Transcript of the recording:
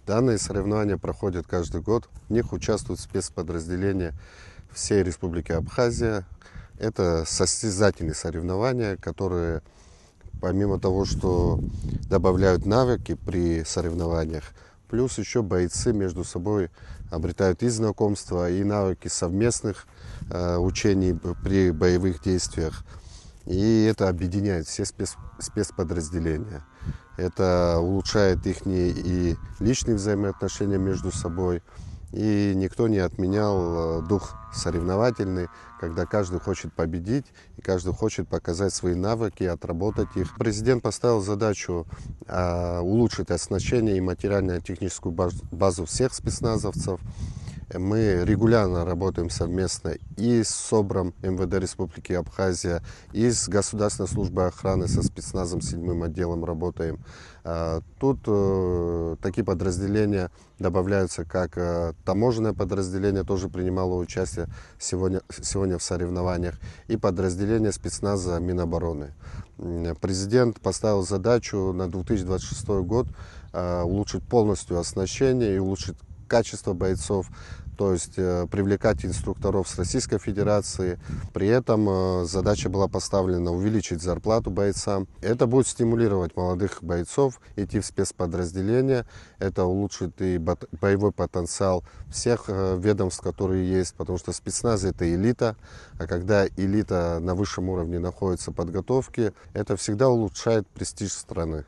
Данные соревнования проходят каждый год. В них участвуют спецподразделения всей Республики Абхазия. Это состязательные соревнования, которые, помимо того, что добавляют навыки при соревнованиях, плюс еще бойцы между собой обретают и знакомства, и навыки совместных учений при боевых действиях. И это объединяет все спецподразделения. Это улучшает их и личные взаимоотношения между собой. И никто не отменял дух соревновательный, когда каждый хочет победить, и каждый хочет показать свои навыки, отработать их. Президент поставил задачу улучшить оснащение и материально-техническую базу всех спецназовцев. Мы регулярно работаем совместно и с СОБРом МВД Республики Абхазия, и с Государственной службой охраны, со спецназом 7-м отделом работаем. Тут такие подразделения добавляются, как таможенное подразделение, тоже принимало участие сегодня в соревнованиях, и подразделение спецназа Минобороны. Президент поставил задачу на 2026 год улучшить полностью оснащение и улучшить качество бойцов, то есть привлекать инструкторов с Российской Федерации. При этом задача была поставлена увеличить зарплату бойцам. Это будет стимулировать молодых бойцов идти в спецподразделения. Это улучшит и боевой потенциал всех ведомств, которые есть, потому что спецназ — это элита, а когда элита на высшем уровне находится подготовки, это всегда улучшает престиж страны.